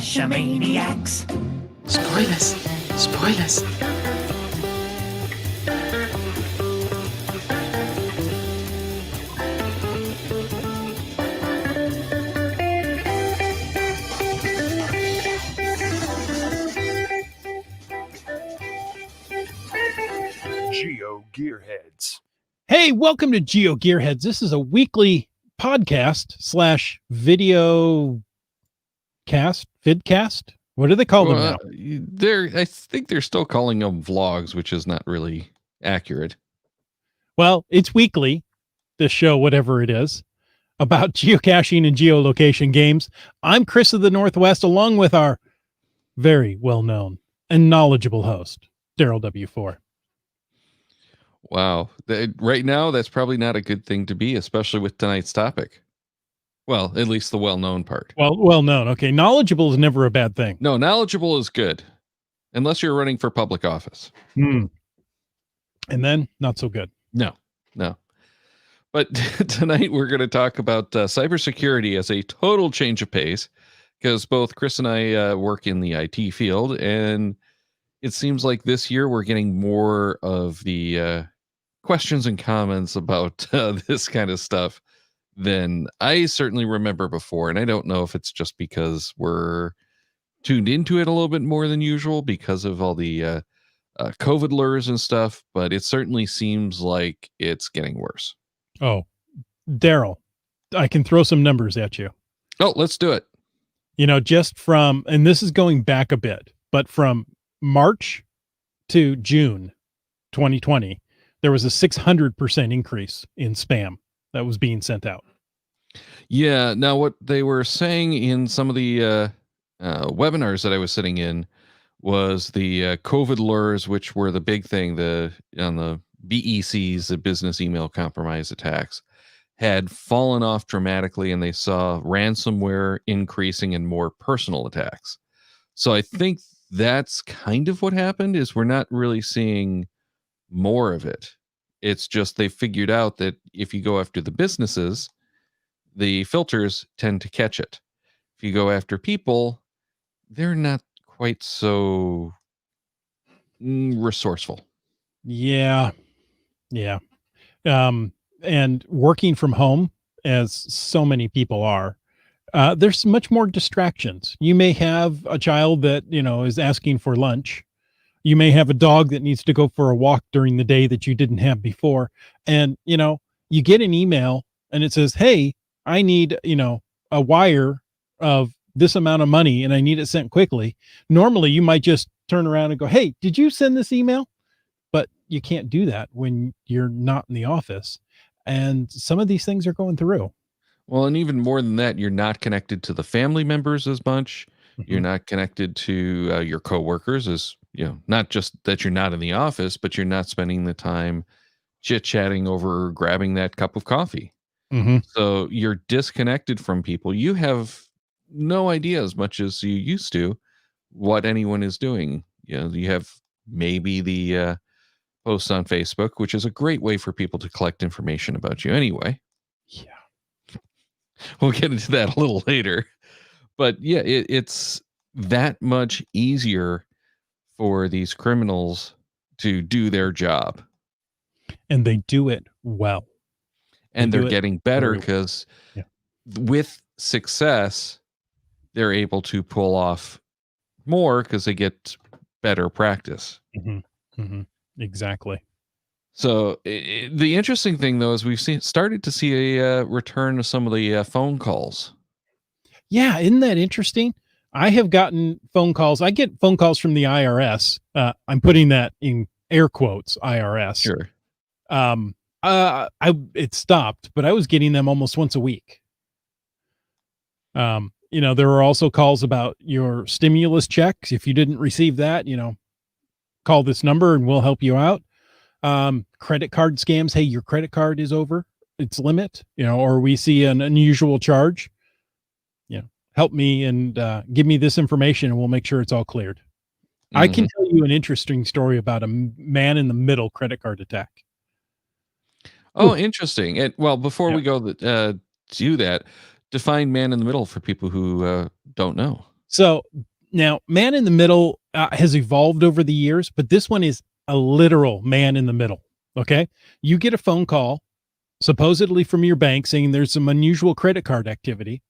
Geocachomaniacs. Spoilers. Spoilers. Geo Gearheads. Hey, welcome to Geo Gearheads. This is a weekly podcast / video cast, vidcast. What do they call them now? I think they're still calling them vlogs, which is not really accurate. Well, it's weekly, this show, whatever it is, about geocaching and geolocation games. I'm Chris of the Northwest, along with our very well-known and knowledgeable host, Darryl W4. Wow. Right now, that's probably not a good thing to be, especially with tonight's topic. Well, at least the well-known part. Well-known. Okay, knowledgeable is never a bad thing. No, knowledgeable is good, unless you're running for public office. And then, not so good. No. But tonight we're going to talk about cybersecurity as a total change of pace, because both Chris and I work in the IT field, and it seems like this year we're getting more of the questions and comments about this kind of stuff than I certainly remember before. And I don't know if it's just because we're tuned into it a little bit more than usual because of all the COVID lures and stuff, but it certainly seems like it's getting worse. Oh, Darryl, I can throw some numbers at you. Oh, let's do it. You know, just from, and this is going back a bit, but from March to June 2020, there was a 600% increase in spam that was being sent out. Yeah. Now, what they were saying in some of the webinars that I was sitting in was the COVID lures, which were the big thing, on the BECs, the business email compromise attacks, had fallen off dramatically, and they saw ransomware increasing and more personal attacks. So I think that's kind of what happened, is we're not really seeing more of it. It's just they figured out that if you go after the businesses, the filters tend to catch it. If you go after people, they're not quite so resourceful. Yeah. And working from home, as so many people are, there's much more distractions. You may have a child that, is asking for lunch. You may have a dog that needs to go for a walk during the day that you didn't have before. And, you get an email and it says, hey, I need, a wire of this amount of money and I need it sent quickly. Normally you might just turn around and go, hey, did you send this email? But you can't do that when you're not in the office. And some of these things are going through. Well, and even more than that, you're not connected to the family members as much. Mm-hmm. You're not connected to your coworkers, as not just that you're not in the office, but you're not spending the time chit-chatting over grabbing that cup of coffee. Mm-hmm. So you're disconnected from people. You have no idea, as much as you used to, what anyone is doing. You have maybe the posts on Facebook, which is a great way for people to collect information about you anyway. Yeah. We'll get into that a little later. But yeah, it's that much easier for these criminals to do their job. And they do it well. And they're getting better because with success, they're able to pull off more because they get better practice. Mm-hmm. Mm-hmm. Exactly. So the interesting thing, though, is we've started to see a return of some of the phone calls. Yeah, isn't that interesting? I have gotten phone calls. I get phone calls from the IRS. I'm putting that in air quotes, IRS. Sure. It stopped, but I was getting them almost once a week. There were also calls about your stimulus checks. If you didn't receive that, call this number and we'll help you out. Credit card scams. Hey, your credit card is over its limit, or we see an unusual charge. Help me and give me this information and we'll make sure it's all cleared. Mm-hmm. I can tell you an interesting story about a man in the middle credit card attack. Oh, interesting. And well, before we go to that, define man in the middle for people who don't know. So now, man in the middle has evolved over the years, but this one is a literal man in the middle. Okay. You get a phone call, supposedly from your bank, saying there's some unusual credit card activity.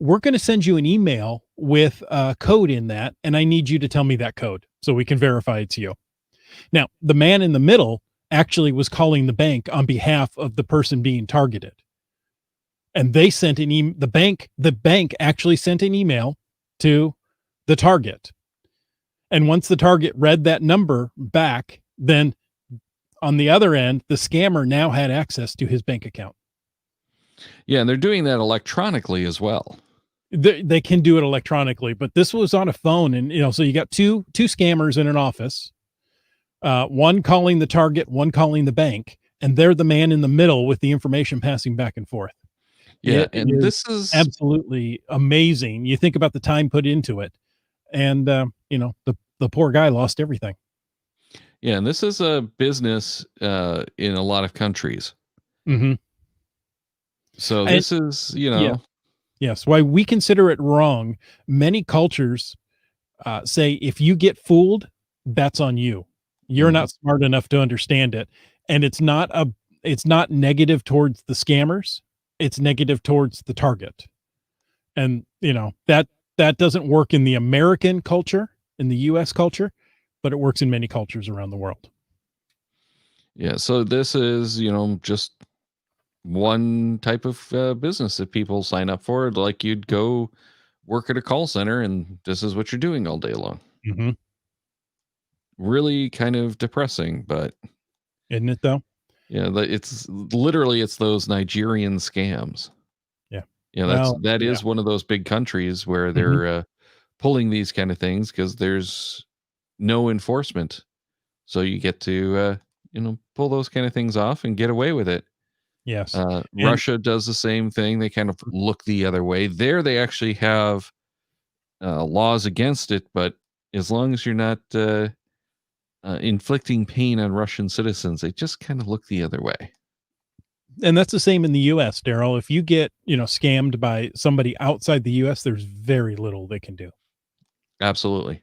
We're going to send you an email with a code in that, and I need you to tell me that code so we can verify it's you. Now, the man in the middle actually was calling the bank on behalf of the person being targeted. And they sent an email, the bank actually sent an email to the target. And once the target read that number back, then on the other end, the scammer now had access to his bank account. Yeah, and they're doing that electronically as well. They can do it electronically, but this was on a phone, and so you got two scammers in an office, one calling the target, one calling the bank, and they're the man in the middle with the information passing back and forth. Yeah, and this is absolutely amazing. You think about the time put into it, and the poor guy lost everything. Yeah, and this is a business in a lot of countries. Mm-hmm. So this is, yeah. Yes, why we consider it wrong. Many cultures say if you get fooled, that's on you. You're not smart enough to understand it, and it's not negative towards the scammers. It's negative towards the target, and that doesn't work in the American culture, in the U.S. culture, but it works in many cultures around the world. Yeah, so this is just one type of business that people sign up for. Like you'd go work at a call center, and this is what you're doing all day long. Mm-hmm. Really kind of depressing, but isn't it though? Yeah, it's those Nigerian scams. Yeah. That is one of those big countries where they're pulling these kind of things because there's no enforcement. So you get to pull those kind of things off and get away with it. Yes. Russia does the same thing. They kind of look the other way. There they actually have laws against it, but as long as you're not inflicting pain on Russian citizens, they just kind of look the other way. And that's the same in the U.S., Darryl. If you get, scammed by somebody outside the U.S., there's very little they can do. Absolutely.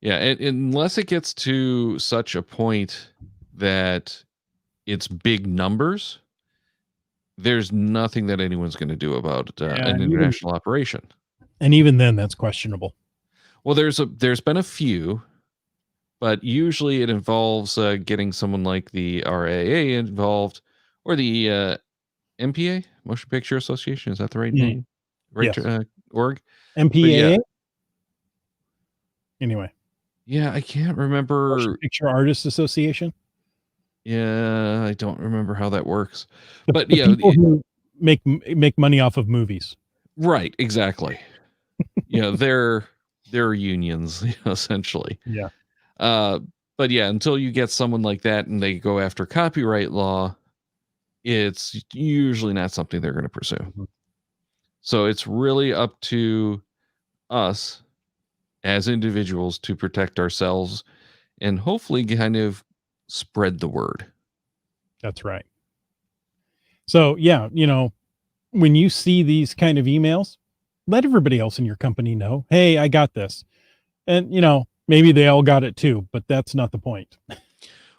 Yeah, unless it gets to such a point that it's big numbers, there's nothing that anyone's going to do about an international operation. And even then, that's questionable. Well, there's been a few, but usually it involves getting someone like the RAA involved or the MPA, Motion Picture Association. Is that the right name? Right, yes. Org? MPAA? Yeah. Anyway. Yeah, I can't remember. Motion Picture Artists Association? Yeah, I don't remember how that works. But the people who make money off of movies. Right, exactly. They're unions, essentially. Yeah. But yeah, until you get someone like that and they go after copyright law, it's usually not something they're going to pursue. Mm-hmm. So it's really up to us as individuals to protect ourselves and hopefully kind of spread the word. That's right. So yeah, when you see these kind of emails, let everybody else in your company know, hey, I got this. And, maybe they all got it too, but that's not the point.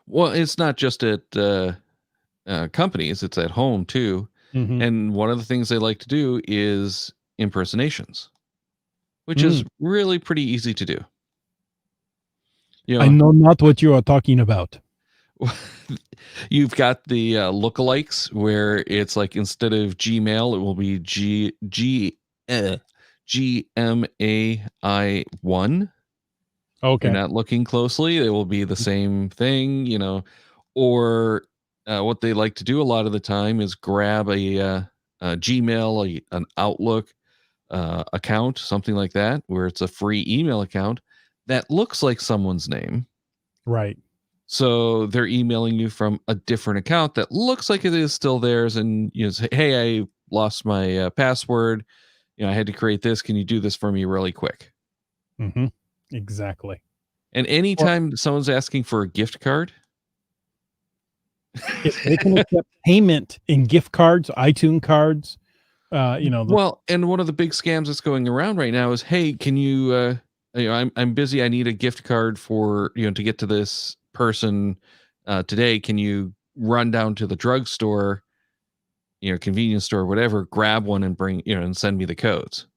Well, it's not just at companies, it's at home too. Mm-hmm. And one of the things they like to do is impersonations, which is really pretty easy to do. I know not what you are talking about. You've got the lookalikes where it's like instead of Gmail, it will be GMAI1. Okay. You're not looking closely. It will be the same thing, or what they like to do a lot of the time is grab a Gmail, an Outlook account, something like that, where it's a free email account that looks like someone's name. Right. So they're emailing you from a different account that looks like it is still theirs. And say, hey, I lost my password. I had to create this. Can you do this for me really quick? Mm-hmm. Exactly. And anytime someone's asking for a gift card, if they can accept payment in gift cards, iTunes cards, Well, and one of the big scams that's going around right now is, hey, can you, I'm busy. I need a gift card for, to get to this person today. Can you run down to the drugstore, convenience store, whatever, grab one and bring, and send me the codes.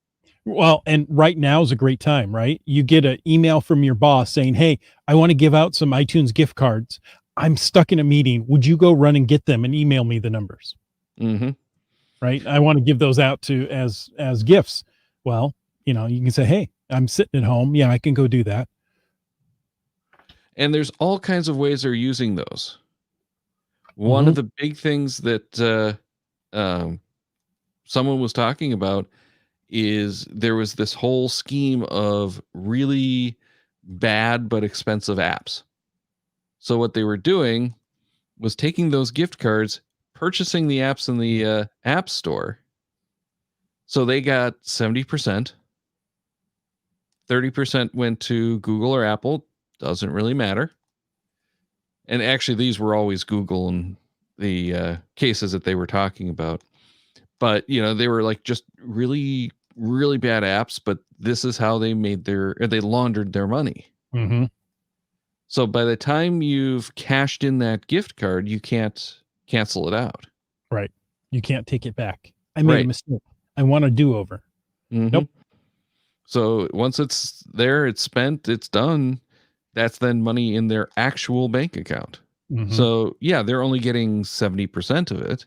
Well, and right now is a great time, right? You get an email from your boss saying, "Hey, I want to give out some iTunes gift cards. I'm stuck in a meeting. Would you go run and get them and email me the numbers?" Mm-hmm. Right? I want to give those out to as gifts. Well, you can say, "Hey, I'm sitting at home. Yeah, I can go do that." And there's all kinds of ways they're using those. One of the big things that someone was talking about is there was this whole scheme of really bad but expensive apps. So what they were doing was taking those gift cards, purchasing the apps in the app store. So they got 70%. 30% went to Google or Apple. Doesn't really matter. And actually, these were always Google and the cases that they were talking about. But, they were like just really, really bad apps. But this is how they they laundered their money. Mm-hmm. So by the time you've cashed in that gift card, you can't cancel it out. Right. You can't take it back. I made a mistake. I want a do-over. Mm-hmm. Nope. So once it's there, it's spent, it's done. That's then money in their actual bank account. Mm-hmm. So yeah, they're only getting 70% of it.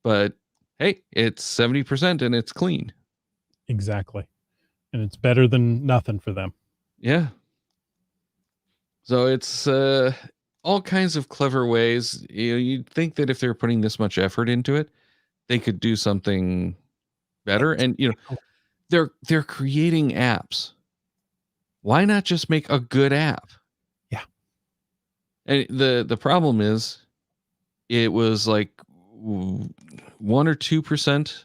But hey, it's 70% and it's clean. Exactly. And it's better than nothing for them. Yeah. So it's all kinds of clever ways. You'd think that if they're putting this much effort into it, they could do something better. And they're creating apps. Why not just make a good app? Yeah. And the problem is, it was like 1 or 2%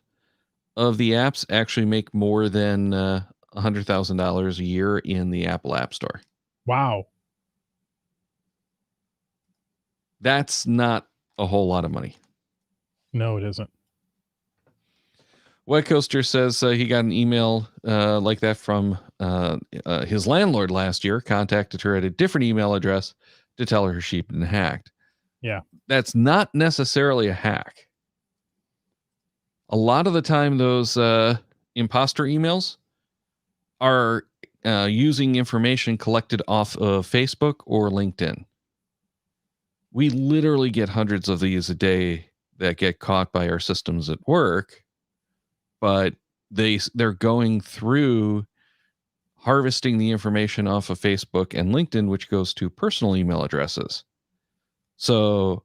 of the apps actually make more than $100,000 a year in the Apple App Store. Wow. That's not a whole lot of money. No, it isn't. White Coaster says he got an email like that from his landlord last year, contacted her at a different email address to tell her she'd been hacked. Yeah. That's not necessarily a hack. A lot of the time, those imposter emails are using information collected off of Facebook or LinkedIn. We literally get hundreds of these a day that get caught by our systems at work, but they're going through harvesting the information off of Facebook and LinkedIn, which goes to personal email addresses. So,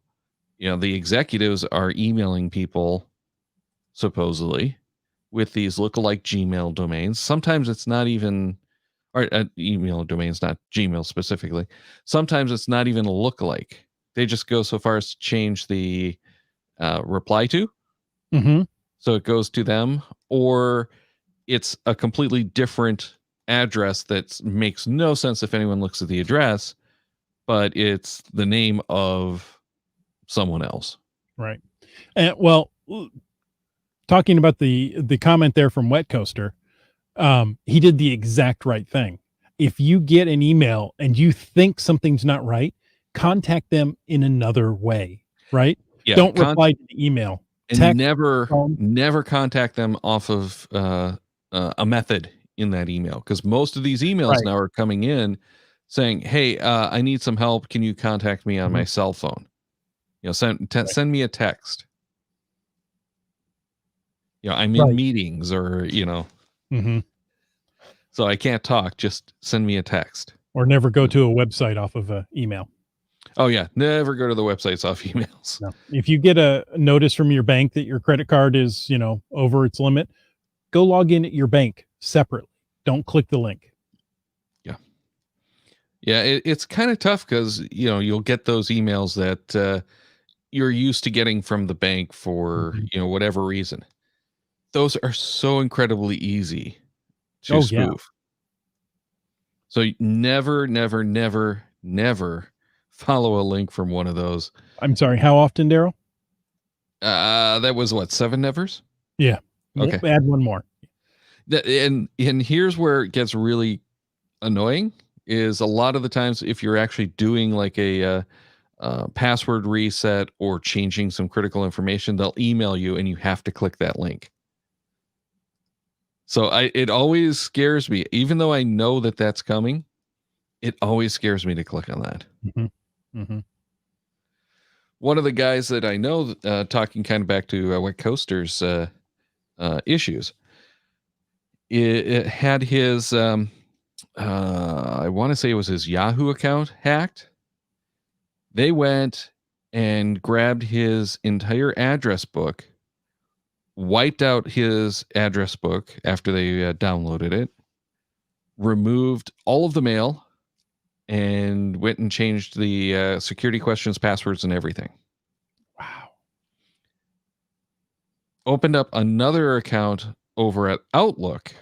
the executives are emailing people supposedly with these lookalike Gmail domains. Sometimes it's not even, or email domains, not Gmail specifically. Sometimes it's not even a lookalike. They just go so far as to change the reply to. Mm-hmm. So it goes to them, or it's a completely different address that makes no sense if anyone looks at the address, but it's the name of someone else. Right. And well, talking about the comment there from Wet Coaster, he did the exact right thing. If you get an email and you think something's not right, contact them in another way, right? Yeah, don't reply to the email. And text, never contact them off of a method in that email, because most of these emails now are coming in saying, "Hey, I need some help. Can you contact me on my cell phone? Send me a text. I'm in meetings, or so I can't talk. Just send me a text." Or never go to a website off of an email. Oh yeah, never go to the websites off emails. No. If you get a notice from your bank that your credit card is, over its limit, go log in at your bank separately. Don't click the link. Yeah, it's kind of tough because you'll get those emails that you're used to getting from the bank for whatever reason. Those are so incredibly easy to spoof. Yeah. So never, never, never, never follow a link from one of those. I'm sorry, how often, Darryl? That was what, 7 nevers? Yeah. Okay. Add one more. And here's where it gets really annoying is a lot of the times if you're actually doing like a password reset or changing some critical information, they'll email you and you have to click that link. So it always scares me, even though I know that that's coming. It always scares me to click on that. Mm-hmm. Mm-hmm. One of the guys that I know, talking kind of back to Wet Coaster's issues, it had his, I want to say it was his Yahoo account hacked. They went and grabbed his entire address book, wiped out his address book after they downloaded it, removed all of the mail, and went and changed the security questions, passwords, and everything. Wow. Opened up another account over at Outlook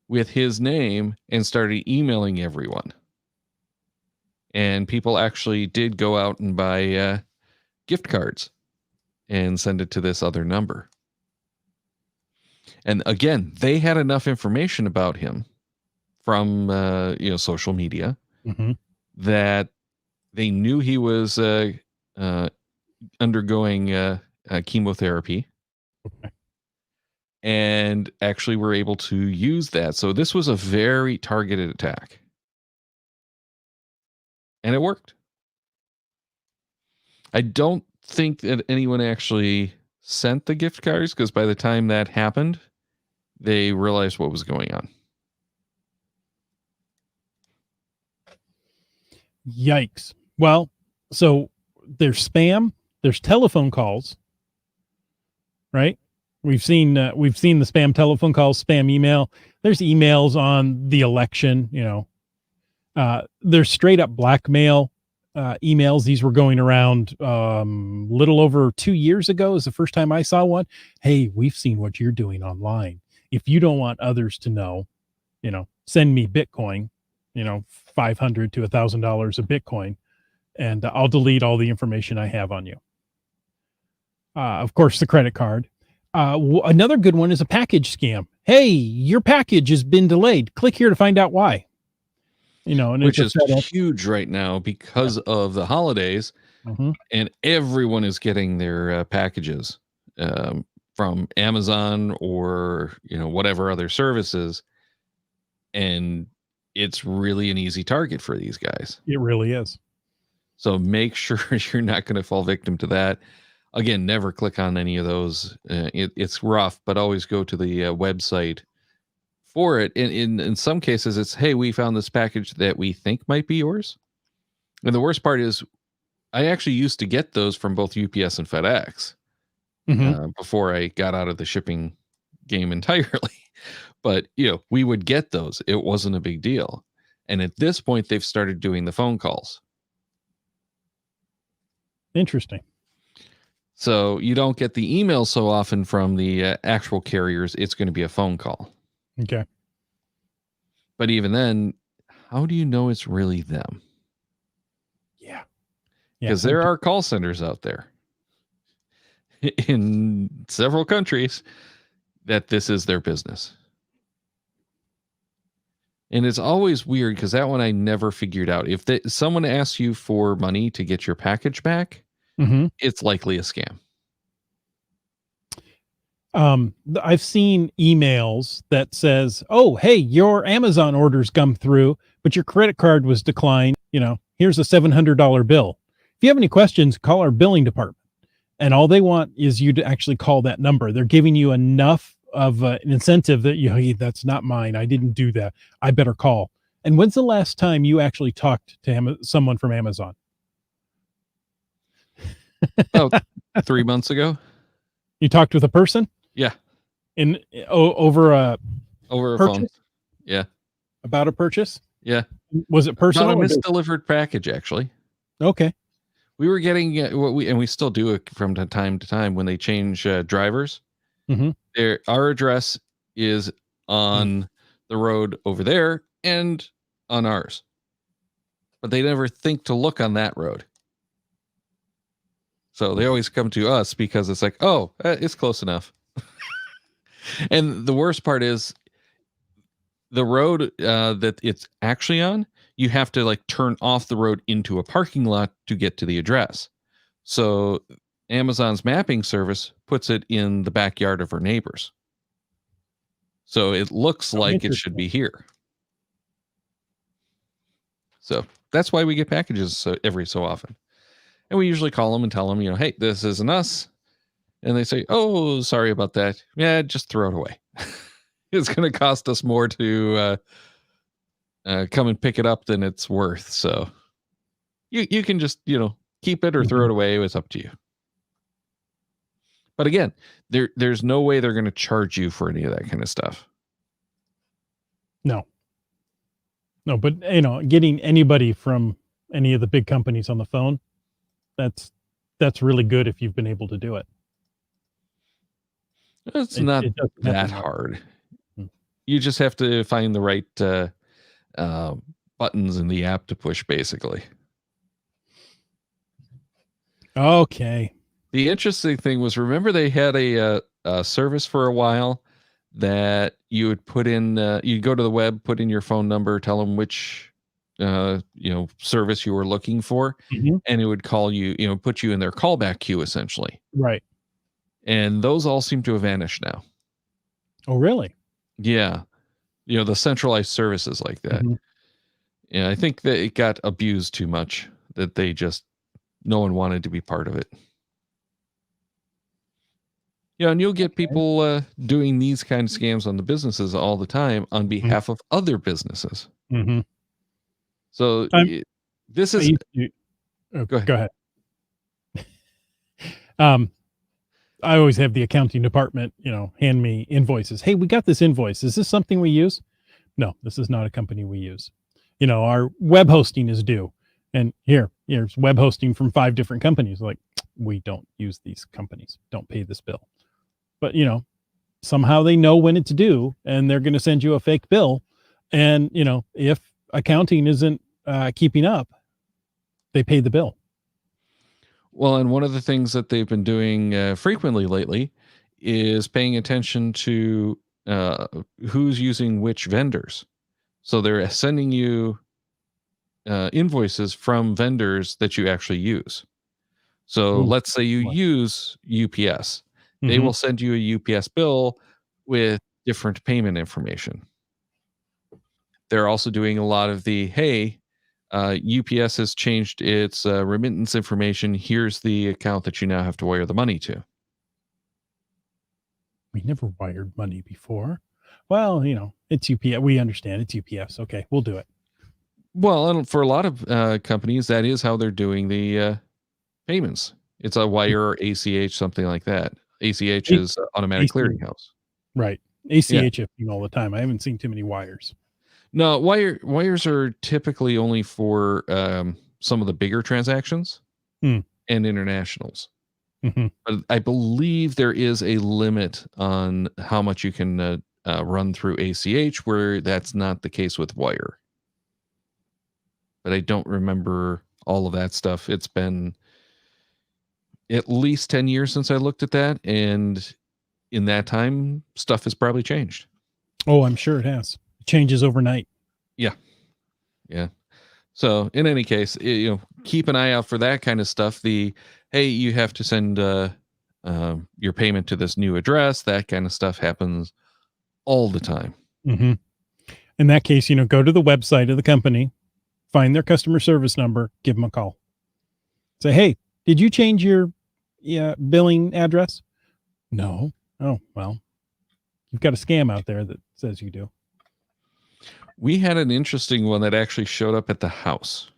with his name and started emailing everyone. And people actually did go out and buy gift cards and send it to this other number. And again, they had enough information about him from social media Mm-hmm. that they knew he was undergoing chemotherapy. Okay. And actually were able to use that. So this was a very targeted attack. And it worked. I don't think that anyone actually sent the gift cards because by the time that happened, they realized what was going on. Yikes. Well, so there's spam, there's telephone calls, right? We've seen the spam telephone calls, spam email. There's emails on the election, there's straight up blackmail emails. These were going around little over 2 years ago is the first time I saw one. Hey, we've seen what you're doing online. If you don't want others to know, send me Bitcoin, $500 to $1,000 of Bitcoin, and I'll delete all the information I have on you. Of course, the credit card. Another good one is a package scam. Hey, your package has been delayed. Click here to find out why. And Which it's is huge right now because of the holidays, and everyone is getting their packages from Amazon or whatever other services, and it's really an easy target for these guys. It really is. So make sure you're not going to fall victim to that. Again, never click on any of those. It's rough, but always go to the website for it. In some cases, it's, hey, we found this package that we think might be yours. And the worst part is, I actually used to get those from both UPS and FedEx before I got out of the shipping game entirely. But, we would get those. It wasn't a big deal. And at this point, they've started doing the phone calls. Interesting. So you don't get the email so often from the actual carriers. It's going to be a phone call. Okay. But even then, how do you know it's really them? Yeah. Because there are call centers out there in several countries that this is their business. And it's always weird because that one I never figured out. If someone asks you for money to get your package back, it's likely a scam. I've seen emails that says, oh, hey, your Amazon orders come through, but your credit card was declined. Here's a $700 bill. If you have any questions, call our billing department. And all they want is you to actually call that number. They're giving you enough of an incentive that hey, that's not mine. I didn't do that. I better call. And when's the last time you actually talked to someone from Amazon? Oh, 3 months ago. You talked with a person? Yeah. Over a phone. Yeah. About a purchase? Yeah. Was it personal? About a misdelivered package, actually. Okay. We were getting we still do it from time to time when they change drivers. Our address is on the road over there and on ours, but they never think to look on that road. So they always come to us because it's like, oh, it's close enough. And the worst part is the road that it's actually on, you have to like turn off the road into a parking lot to get to the address. So Amazon's mapping service puts it in the backyard of our neighbors. So it looks like it should be here. So that's why we get packages every so often. And we usually call them and tell them, hey, this isn't us. And they say, oh, sorry about that. Yeah, just throw it away. It's going to cost us more to come and pick it up than it's worth. So you can just, keep it or throw it away. It's up to you. But again, there's no way they're going to charge you for any of that kind of stuff. No, but getting anybody from any of the big companies on the phone, that's really good if you've been able to do it. It's not that hard. You just have to find the right buttons in the app to push, basically. Okay. The interesting thing was, remember they had a service for a while that you would put in, you'd go to the web, put in your phone number, tell them which, service you were looking for, and it would call you, put you in their callback queue, essentially. Right. And those all seem to have vanished now. Oh, really? Yeah. The centralized services like that. Yeah, I think that it got abused too much, that no one wanted to be part of it. Yeah, and you'll get people doing these kind of scams on the businesses all the time on behalf of other businesses. So this is... Go ahead. I always have the accounting department, hand me invoices. Hey, we got this invoice. Is this something we use? No, this is not a company we use. Our web hosting is due. And here's web hosting from 5 different companies. Like, we don't use these companies. Don't pay this bill. But, somehow they know when it's due and they're going to send you a fake bill. And, if accounting isn't keeping up, they pay the bill. Well, and one of the things that they've been doing frequently lately is paying attention to who's using which vendors. So they're sending you invoices from vendors that you actually use. So let's say you use UPS. They will send you a UPS bill with different payment information. They're also doing a lot of the, hey, UPS has changed its remittance information. Here's the account that you now have to wire the money to. We never wired money before. Well, it's UPS. We understand it's UPS. Okay, we'll do it. Well, and for a lot of companies, that is how they're doing the payments. It's a wire or ACH, something like that. ACH is automatic clearinghouse. Right. ACH all the time. I haven't seen too many wires. No, wires are typically only for some of the bigger transactions and internationals. But I believe there is a limit on how much you can run through ACH, where that's not the case with wire. But I don't remember all of that stuff. It's been at least 10 years since I looked at that. And in that time, stuff has probably changed. Oh, I'm sure it has. It changes overnight. Yeah. So in any case, keep an eye out for that kind of stuff. Hey, you have to send your payment to this new address. That kind of stuff happens all the time. In that case, go to the website of the company, find their customer service number, give them a call. Say, hey, did you change your billing address? No. Oh, well, you've got a scam out there that says you do. We had an interesting one that actually showed up at the house.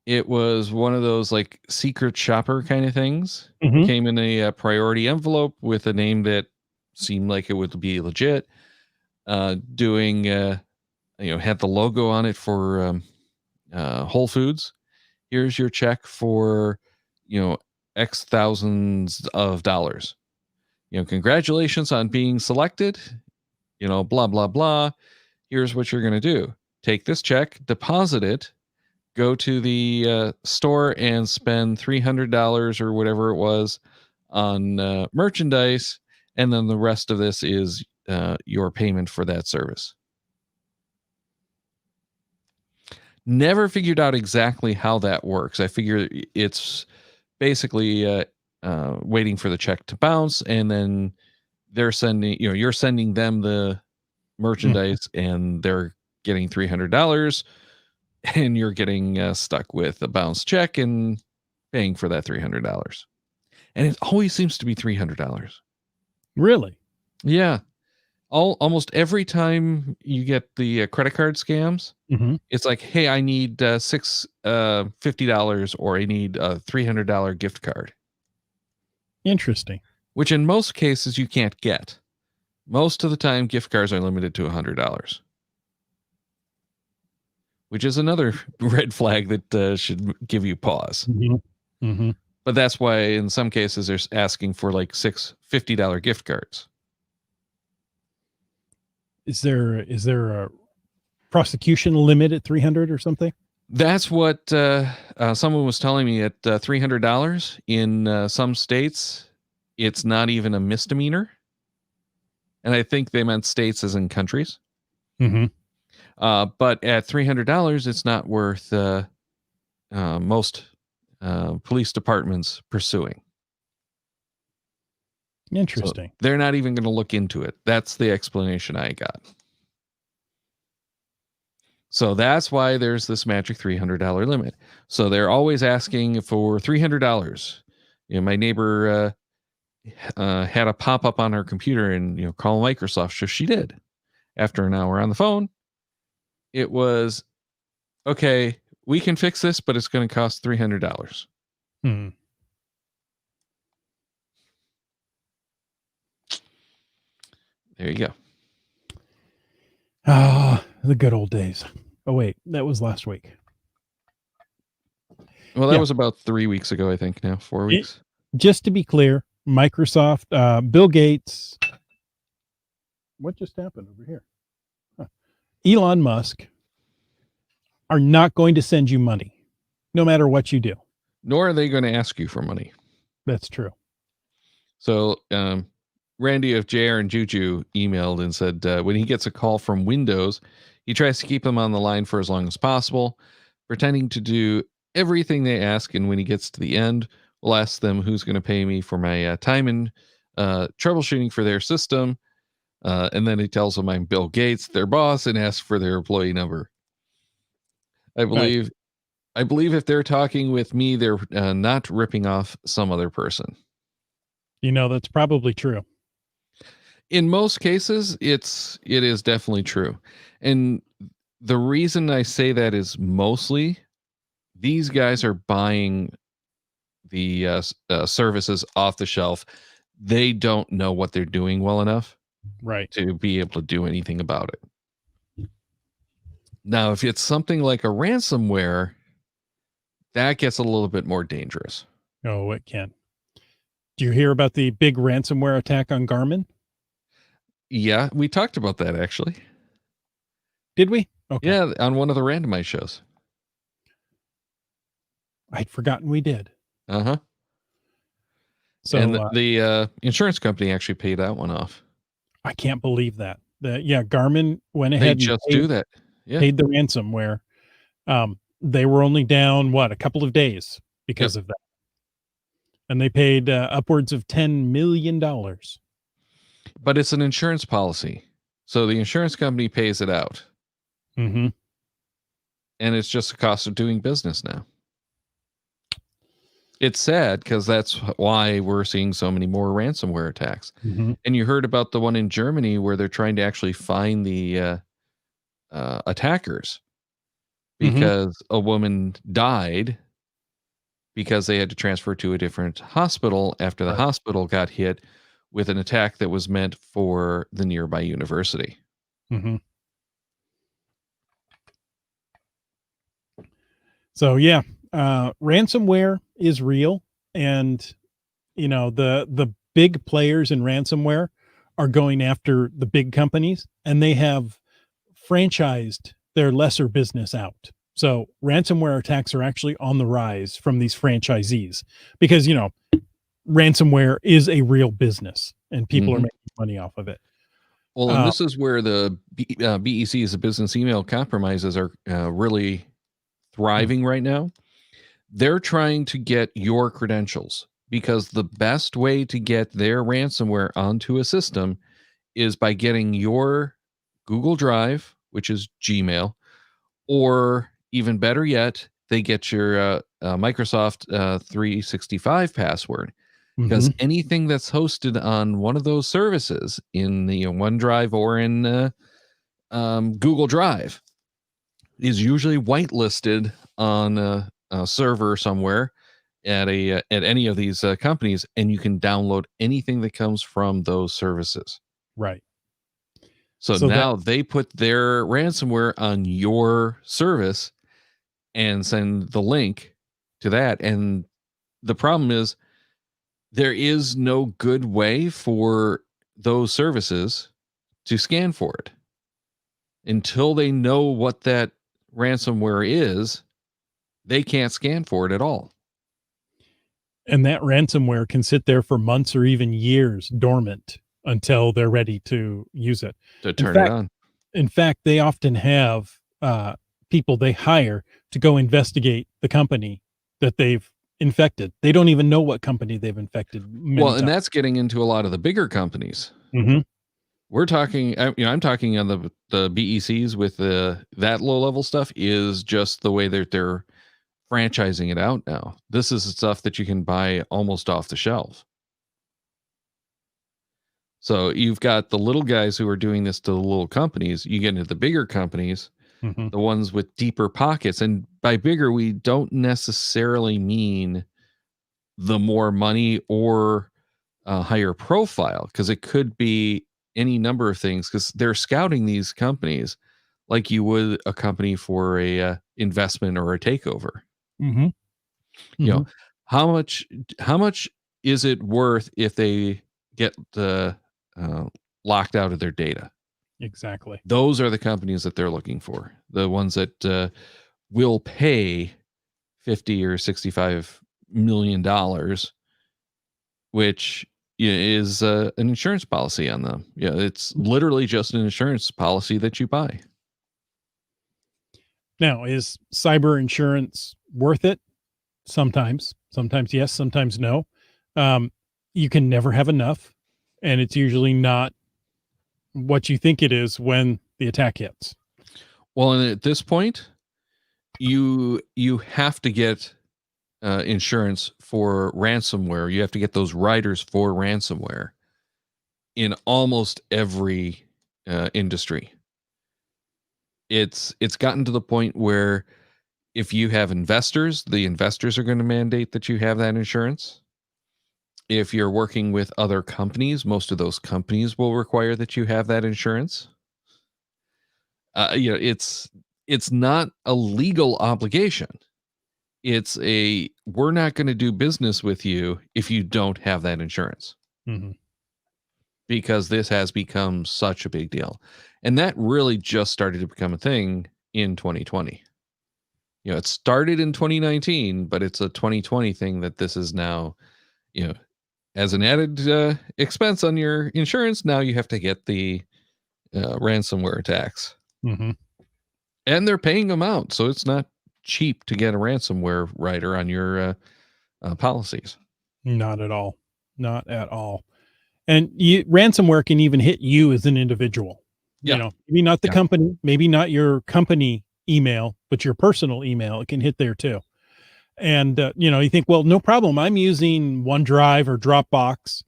It was one of those like secret shopper kind of things. Came in a priority envelope with a name that seemed like it would be legit. Doing, had the logo on it for Whole Foods. Here's your check for, X thousands of dollars. Congratulations on being selected. Blah, blah, blah. Here's what you're going to do. Take this check, deposit it go to the store and spend $300 or whatever it was on merchandise, and then the rest of this is your payment for that service. Never figured out exactly how that works. I figure it's basically waiting for the check to bounce, and then they're sending, you're sending them the merchandise, and they're getting $300, and you're getting stuck with a bounce check and paying for that $300. And it always seems to be $300. Really? Yeah. Almost every time you get the credit card scams, it's like, hey, I need $50 or I need a $300 gift card. Interesting. Which in most cases you can't get. Most of the time, gift cards are limited to $100. Which is another red flag that should give you pause. But that's why in some cases they're asking for like $6 $50 gift cards. Is there a prosecution limit at 300 or something? That's what someone was telling me. At $300 in some states, it's not even a misdemeanor. And I think they meant states as in countries. But at $300, it's not worth most police departments pursuing. Interesting. So they're not even going to look into it. That's the explanation I got. So that's why there's this magic $300 limit. So they're always asking for $300. My neighbor had a pop-up on her computer and call Microsoft. So she did. After an hour on the phone, it was, okay, we can fix this, but it's going to cost $300. There you go. Ah, the good old days. Oh, wait, that was last week. Well, that was about 3 weeks ago, I think now, 4 weeks. Just to be clear, Microsoft, Bill Gates, what just happened over here? Elon Musk are not going to send you money, no matter what you do. Nor are they going to ask you for money. That's true. So, Randy of JR and Juju emailed and said when he gets a call from Windows, he tries to keep them on the line for as long as possible, pretending to do everything they ask. And when he gets to the end, we'll ask them who's going to pay me for my time and troubleshooting for their system. And then he tells them I'm Bill Gates, their boss, and asks for their employee number. I believe if they're talking with me, they're not ripping off some other person. That's probably true. In most cases, it is definitely true. And the reason I say that is mostly these guys are buying the services off the shelf. They don't know what they're doing well enough, right, to be able to do anything about it. Now, if it's something like a ransomware, that gets a little bit more dangerous. Oh, it can. Do you hear about the big ransomware attack on Garmin? Yeah, we talked about that actually. Did we? Okay. Yeah, on one of the randomized shows. I'd forgotten we did. So, and the insurance company actually paid that one off. I can't believe that. Garmin went ahead and do that. Yeah. Paid the ransomware. They were only down a couple of days because of that. And they paid upwards of $10 million. But it's an insurance policy. So the insurance company pays it out. And it's just the cost of doing business now. It's sad because that's why we're seeing so many more ransomware attacks. And you heard about the one in Germany where they're trying to actually find the attackers because a woman died because they had to transfer to a different hospital after the hospital got hit with an attack that was meant for the nearby university. So ransomware is real, and the big players in ransomware are going after the big companies, and they have franchised their lesser business out. So ransomware attacks are actually on the rise from these franchisees because, ransomware is a real business and people are Mhm. making money off of it. Well, and Uh, this is where the BECs, the business email compromises, are really thriving right now. They're trying to get your credentials because the best way to get their ransomware onto a system is by getting your Google Drive, which is Gmail, or even better yet, they get your Microsoft 365 password. Because mhm. anything that's hosted on one of those services in the OneDrive or in Google Drive is usually whitelisted on a server somewhere at at any of these companies, and you can download anything that comes from those services. Right. So So that now they put their ransomware on your service and send the link to that. And the problem is there is no good way for those services to scan for it until they know what that ransomware is. They can't scan for it at all and that ransomware can sit there for months or even years dormant until they're ready to use it. to In turn it fact, on. they often have people they hire to go investigate the company that they've infected. They don't even know what company they've infected many Well, and times. that's getting into a lot of the bigger companies. Mhm. We're talking, I'm talking on the BECs with that low level stuff is just the way that they're franchising it out now. This is stuff that you can buy almost off the shelf. So you've got the little guys who are doing this to the little companies. You get into the bigger companies, Mhm. the ones with deeper pockets. And by bigger, we don't necessarily mean the more money or higher profile, because it could be any number of things, because they're scouting these companies like you would a company for a investment or a takeover. Mhm. You know, Mhm. how much how much is it worth if they get uh, locked out of their data? Exactly. Those are the companies that they're looking for. The ones that will pay 50 or 65 million dollars, which is an insurance policy on them. Yeah, it's literally just an insurance policy that you buy. Now, is cyber insurance worth it? Sometimes. Sometimes yes, sometimes no. Um, you can never have enough, and it's usually not what you think it is when the attack hits. Well, and at this point, you have to get insurance for ransomware. You have to get those riders for ransomware in almost every industry. It's gotten to the point where if you have investors, the investors are going to mandate that you have that insurance. If you're working with other companies, most of those companies will require that you have that insurance. It's not a legal obligation. It's a we're not going to do business with you if you don't have that insurance, Mhm. because this has become such a big deal. And that really just started to become a thing in 2020. It started in 2019, but it's a 2020 thing that this is now, you know, as an added expense on your insurance, now you have to get the ransomware attacks. Mhm. And they're paying them out. So it's not cheap to get a ransomware rider on your policies. Not at all. Not at all. And ransomware can even hit you as an individual. Yeah. Maybe not the Yeah. company, maybe not your company email, but your personal email. It can hit there too. And you think, well, no problem. I'm using OneDrive or Dropbox,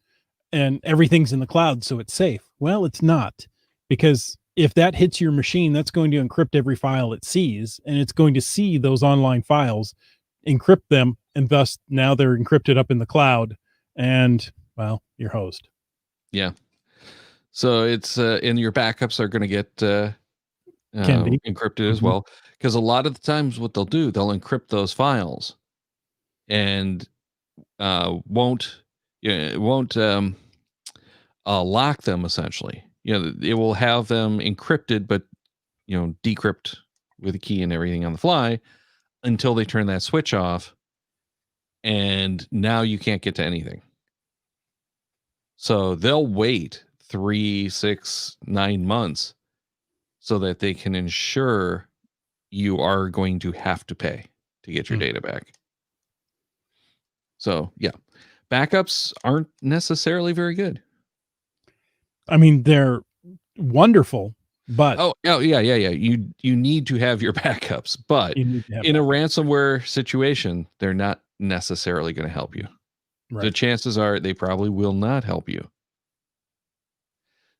and everything's in the cloud, so it's safe. Well, it's not, because if that hits your machine, that's going to encrypt every file it sees, and it's going to see those online files, encrypt them, and thus now they're encrypted up in the cloud, and well, you're hosed. Yeah. So it's and your backups are going to get Can be. encrypted as Mhm. well. Because a lot of the times, what they'll do, they'll encrypt those files and won't won't lock them. Essentially, it will have them encrypted, but decrypt with a key and everything on the fly until they turn that switch off. And now you can't get to anything. So they'll wait 3, 6, 9 months so that they can ensure you are going to have to pay to get your data back. So yeah, backups aren't necessarily very good. I mean, they're wonderful, but yeah. You need to have your backups, but you need to have in a backup. ransomware situation, they're not necessarily going to help you. The Right. chances are they probably will not help you.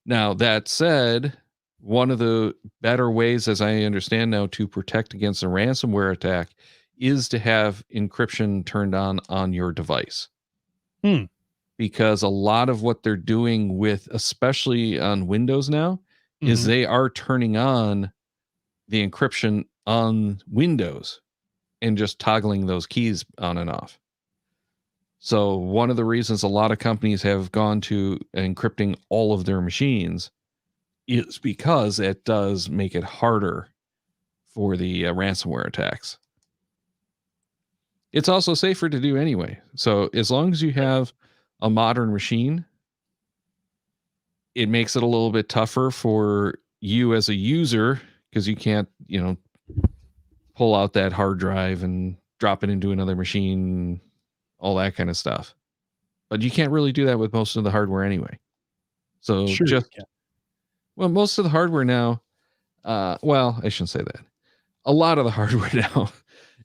Now, that said, one of the better ways, as I understand now, to protect against a ransomware attack is to have encryption turned on your device. Because a lot of what they're doing with, especially on Windows now, is they are turning on the encryption on Windows and just toggling those keys on and off. So one of the reasons a lot of companies have gone to encrypting all of their machines is because it does make it harder for the ransomware attacks. It's also safer to do anyway. So as long as you have a modern machine, it makes it a little bit tougher for you as a user because you can't, pull out that hard drive and drop it into another machine, all that kind of stuff. But you can't really do that with most of the hardware anyway. So Sure you can. well, most of the hardware now, well, I shouldn't say that. A lot of the hardware now,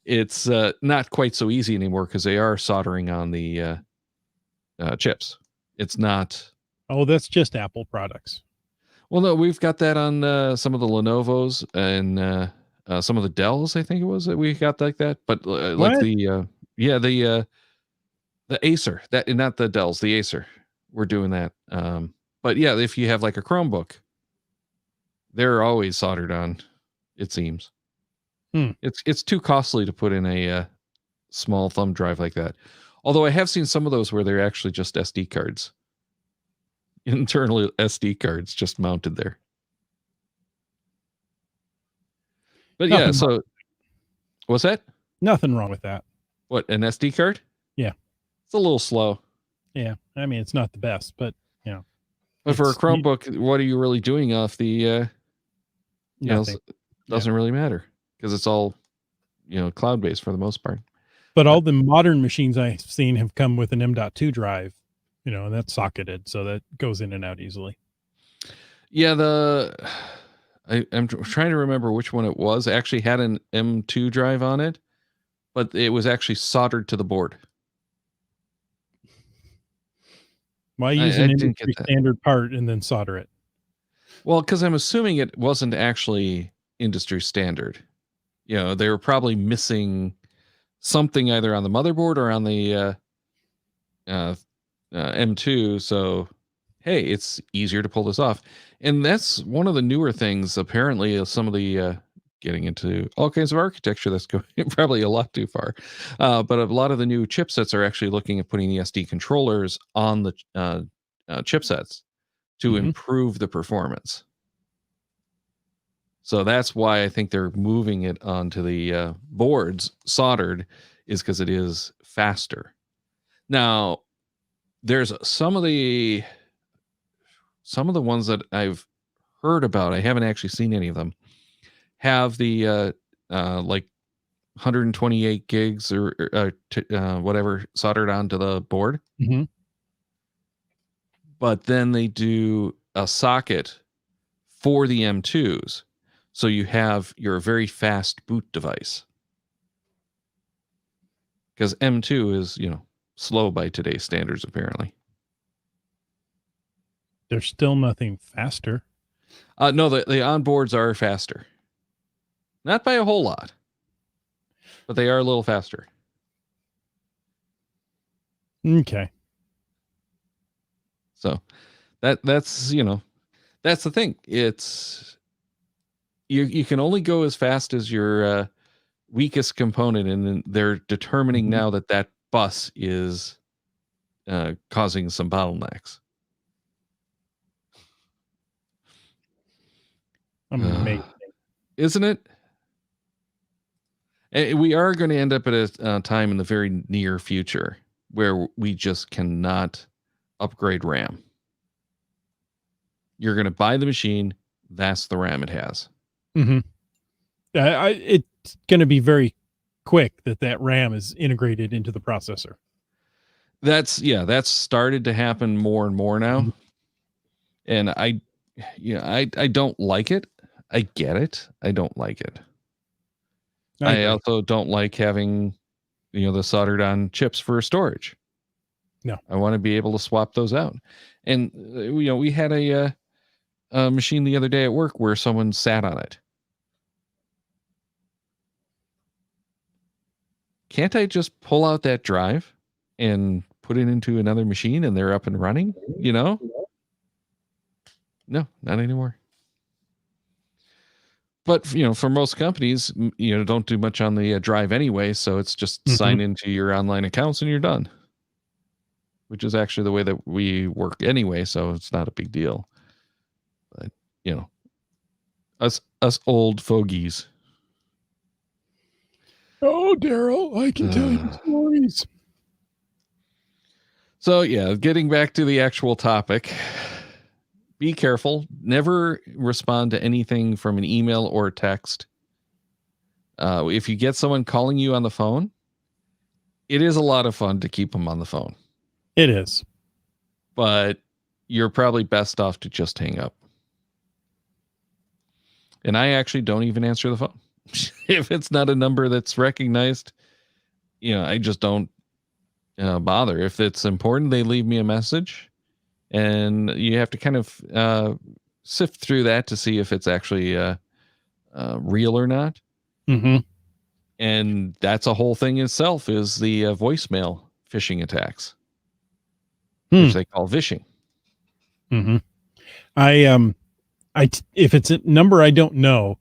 it's not quite so easy anymore because they are soldering on the chips. It's not. Oh, that's just Apple products. Well, no, we've got that on some of the Lenovo's and some of the Dells. I think it was that we got like that, but like What? the Acer, that not the Dells, the Acer. We're doing that. But yeah, if you have like a Chromebook, they're always soldered on. It seems. It's too costly to put in a small thumb drive like that. Although I have seen some of those where they're actually just SD cards, internal SD cards just mounted there. But yeah, so what's that? Nothing wrong with that. What, an SD card? Yeah. It's a little slow. Yeah. I mean, it's not the best, but But for a Chromebook, what are you really doing off the nothing. Doesn't really matter because it's all cloud-based for the most part. But all the modern machines I've seen have come with an M.2 drive, and that's socketed, so that goes in and out easily. Yeah, I'm trying to remember which one it was. I actually had an M.2 drive on it, but it was actually soldered to the board. Why use an industry standard part and then solder it? Well, because I'm assuming it wasn't actually industry standard. They were probably missing something either on the motherboard or on the M2. So, hey, it's easier to pull this off. And that's one of the newer things, apparently, is some of the getting into all kinds of architecture that's going probably a lot too far. But a lot of the new chipsets are actually looking at putting the SD controllers on the chipsets to improve the performance. So that's why I think they're moving it onto the boards soldered, is because it is faster. Now, there's some of the ones that I've heard about, I haven't actually seen any of them, have the like 128 gigs or whatever soldered onto the board. But then they do a socket for the M2s. So you have your very fast boot device. Because M2 is, slow by today's standards, apparently. There's still nothing faster. No, the onboards are faster. Not by a whole lot, but they are a little faster. Okay. So that's that's the thing. It's you can only go as fast as your weakest component, and then they're determining now that bus is causing some bottlenecks. Amazing. Isn't it? We are going to end up at a time in the very near future where we just cannot upgrade RAM. You're going to buy the machine. That's the RAM it has. Mm-hmm. It's going to be very quick that RAM is integrated into the processor. That's started to happen more and more now. Mhm. And I don't like it. I get it. I don't like it. I also don't like having, the soldered on chips for storage. No. I want to be able to swap those out. And, we had a machine the other day at work where someone sat on it. Can't I just pull out that drive and put it into another machine and they're up and running? No, not anymore. But, for most companies, don't do much on the drive anyway. So it's just sign into your online accounts and you're done, which is actually the way that we work anyway. So it's not a big deal. But, us old fogies. Oh, Darryl, I can tell you stories. So, getting back to the actual topic, be careful. Never respond to anything from an email or text. If you get someone calling you on the phone, it is a lot of fun to keep them on the phone. It is. But you're probably best off to just hang up. And I actually don't even answer the phone. If it's not a number that's recognized, I just don't bother. If it's important, they leave me a message, and you have to kind of sift through that to see if it's actually real or not. Mm-hmm. And that's a whole thing itself, is the voicemail phishing attacks, which they call vishing. Mm-hmm. If it's a number I don't know,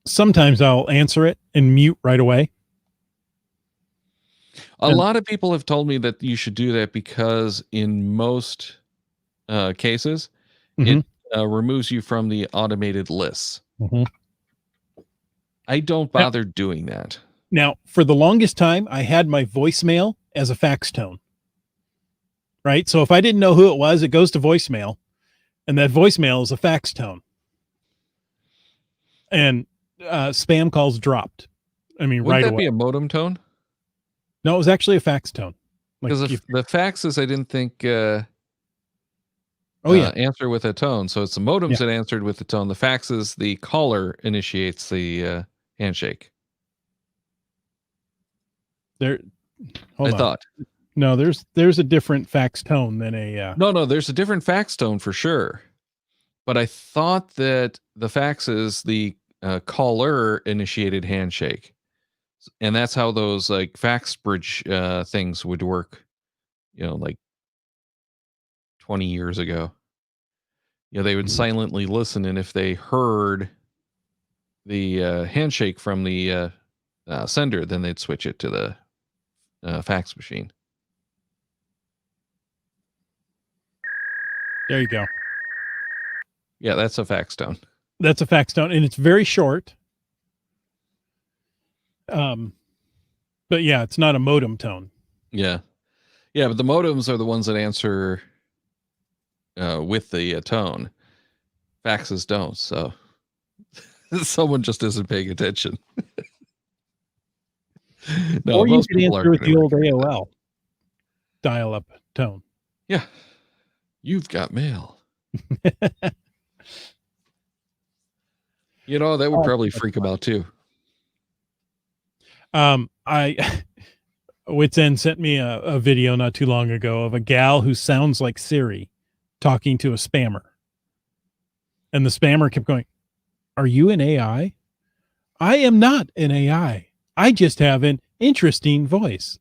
sometimes I'll answer it and mute right away. A lot of people have told me that you should do that because in most cases, it removes you from the automated lists. Mm-hmm. I don't bother doing that. Now, for the longest time, I had my voicemail as a fax tone. Right? So if I didn't know who it was, it goes to voicemail, and that voicemail is a fax tone. And spam calls dropped. I mean, Wouldn't that away. be a modem tone? No, it was actually a fax tone. Because the faxes, I didn't think answer with a tone. So it's the modems that answered with the tone. The faxes, the caller initiates the handshake. I thought. No, there's a different fax tone than a... No, there's a different fax tone for sure. But I thought that the faxes, the caller initiated handshake. And that's how those like fax bridge things would work, like 20 years ago. They would silently listen, and if they heard the handshake from the sender, then they'd switch it to the fax machine. There you go. Yeah, that's a fax tone. That's a fax tone, and it's very short. But yeah, it's not a modem tone. Yeah, but the modems are the ones that answer with the tone. Faxes don't, so someone just isn't paying attention. No, or you most can people answer are with the old AOL dial-up tone. Yeah, you've got mail. That would probably freak them out too. Wits End sent me a video not too long ago of a gal who sounds like Siri talking to a spammer. And the spammer kept going, "Are you an AI? I am not an AI. I just have an interesting voice."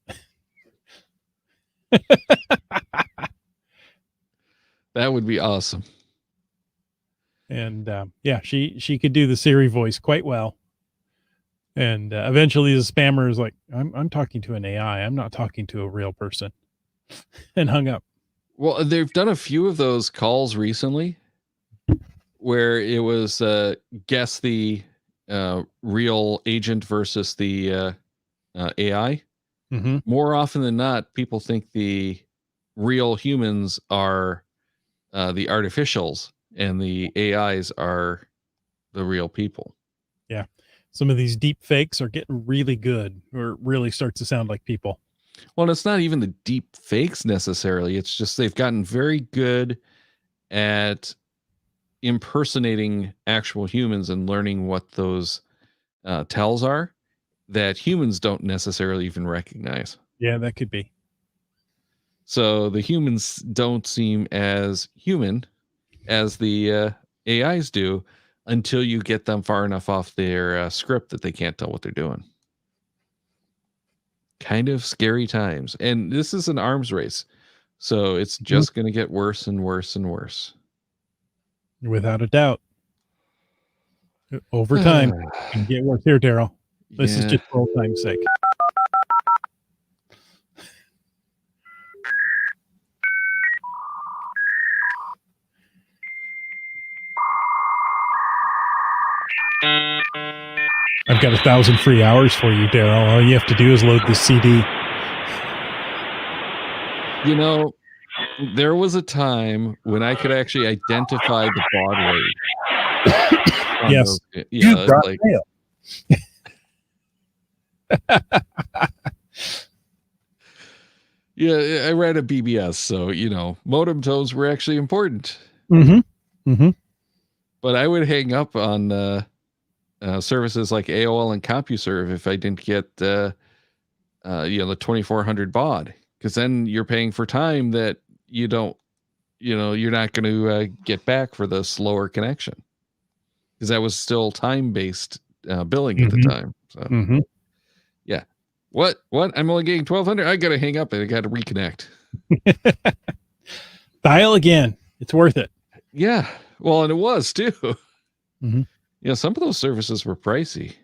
That would be awesome. And she could do the Siri voice quite well. And eventually the spammer is like, I'm talking to an AI. I'm not talking to a real person. And hung up. Well, they've done a few of those calls recently where it was guess the real agent versus the AI, Mm-hmm. more often than not, people think the real humans are the artificials and the AIs are the real people. Yeah. Some of these deep fakes are getting really good, or it really starts to sound like people. Well, it's not even the deep fakes necessarily. It's just they've gotten very good at impersonating actual humans and learning what those tells are that humans don't necessarily even recognize. Yeah, that could be. So the humans don't seem as human as the AIs do until you get them far enough off their script that they can't tell what they're doing. Kind of scary times. And this is an arms race. So it's just going to get worse and worse and worse. Without a doubt. Over time, it can get worse. Here, Darryl. This is Yeah. just for old time's sake. I've got 1,000 free hours for you, Darryl. All you have to do is load this CD. You know, there was a time when I could actually identify the baud rate. Yes. Yeah, like, yeah, I ran a BBS, so modem tones were actually important. Mm-hmm. Mm-hmm. But I would hang up on services like AOL and CompuServe if I didn't get the 2400 baud, because then you're paying for time that you don't, you're not going to get back for the slower connection, because that was still time-based billing at the time. So yeah, what I'm only getting 1200. I got to hang up and I got to reconnect. Dial again. It's worth it. Yeah, well, and it was too. Mm-hmm. Some of those services were pricey.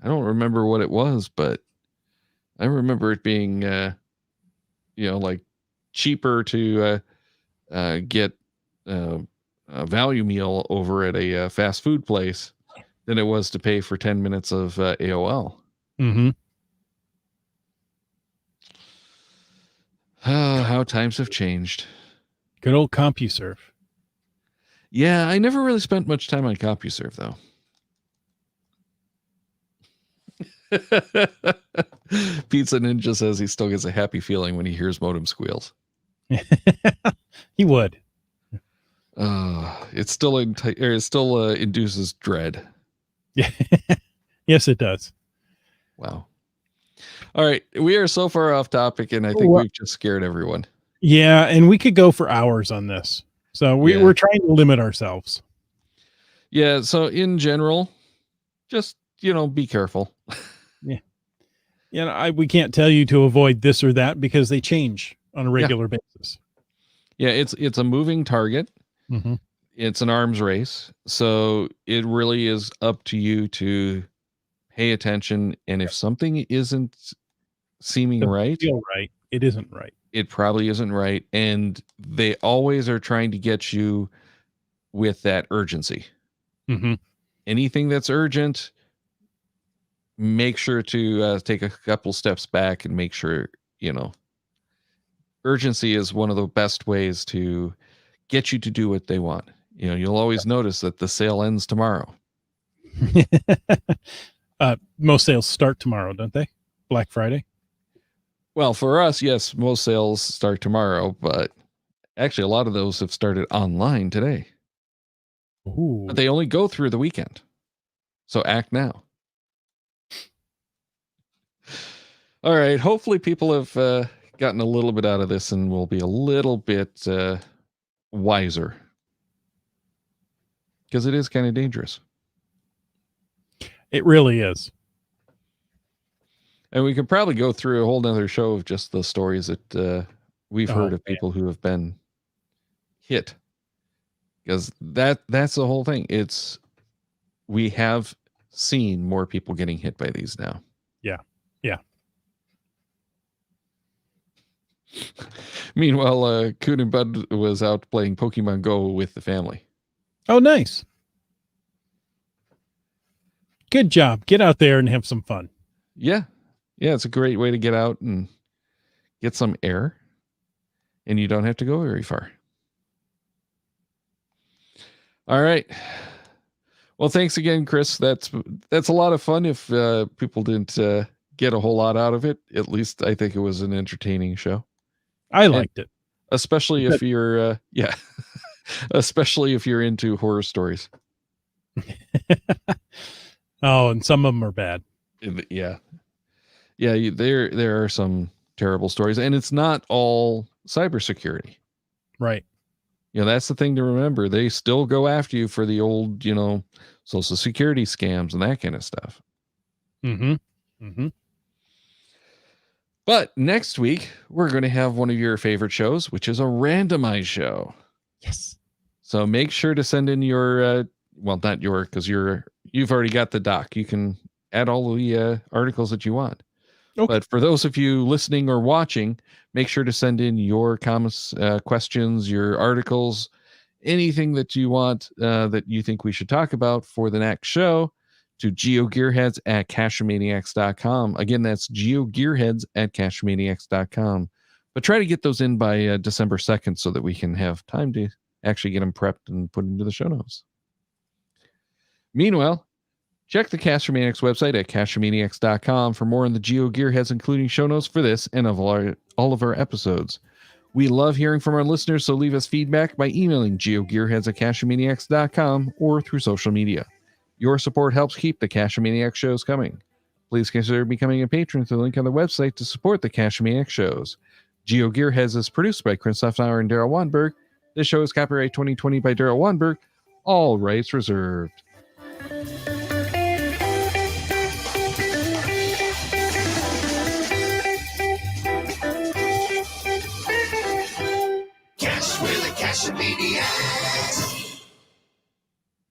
I don't remember what it was, but I remember it being like cheaper to get a value meal over at a fast food place than it was to pay for 10 minutes of AOL. Mm-hmm. Oh, how times have changed. Good old CompuServe. Yeah, I never really spent much time on CompuServe, though. Pizza Ninja says he still gets a happy feeling when he hears modem squeals. He would. It still induces dread. Yeah. Yes, it does. Wow. All right, we are so far off topic, and I think we've just scared everyone. Yeah, and we could go for hours on this. So we're trying to limit ourselves. Yeah, so in general, just, be careful. Yeah. We can't tell you to avoid this or that because they change on a regular basis. Yeah, it's a moving target. Mm-hmm. It's an arms race. So it really is up to you to pay attention. And if something isn't seeming right, feel right, it isn't right. It probably isn't right. And they always are trying to get you with that urgency. Mm-hmm. Anything that's urgent, make sure to take a couple steps back and make sure, urgency is one of the best ways to get you to do what they want. You'll always notice that the sale ends tomorrow. Most sales start tomorrow, don't they? Black Friday. Well, for us, yes, most sales start tomorrow, but actually a lot of those have started online today. Ooh. But they only go through the weekend. So act now. All right. Hopefully people have gotten a little bit out of this and will be a little bit wiser. Because it is kind of dangerous. It really is. And we could probably go through a whole nother show of just the stories that we've heard of people who have been hit. Because that's the whole thing. We have seen more people getting hit by these now. Yeah. Yeah. Meanwhile, Coon and Bud was out playing Pokemon Go with the family. Oh, nice. Good job. Get out there and have some fun. Yeah. Yeah, it's a great way to get out and get some air. And you don't have to go very far. All right. Well, thanks again, Chris. That's a lot of fun. If people didn't get a whole lot out of it, at least I think it was an entertaining show. I liked it. Especially if you're especially if you're into horror stories. Oh, and some of them are bad. Yeah. There are some terrible stories, and it's not all cybersecurity. Right. That's the thing to remember. They still go after you for the old, social security scams and that kind of stuff. Mm-hmm. Mm-hmm. But next week, we're going to have one of your favorite shows, which is a randomized show. Yes. So make sure to send in your, not your, because you've already got the doc. You can add all the articles that you want. Okay. But for those of you listening or watching, make sure to send in your comments, questions, your articles, anything that you want that you think we should talk about for the next show to geogearheads@cachemaniacs.com. Again, that's geogearheads@cachemaniacs.com. But try to get those in by December 2nd so that we can have time to actually get them prepped and put into the show notes. Meanwhile, check the Cachemaniacs website at cachemaniacs.com for more on the Geo Gearheads, including show notes for this and of all of our episodes. We love hearing from our listeners, so leave us feedback by emailing geogearheads@cachemaniacs.com or through social media. Your support helps keep the Cachemaniacs shows coming. Please consider becoming a patron through the link on the website to support the Cachemaniacs shows. Geo Gearheads is produced by Chris Safnauer and Darryl Wanberg. This show is copyright 2020 by Darryl Wanberg. All rights reserved. Cash with a Cachemaniac.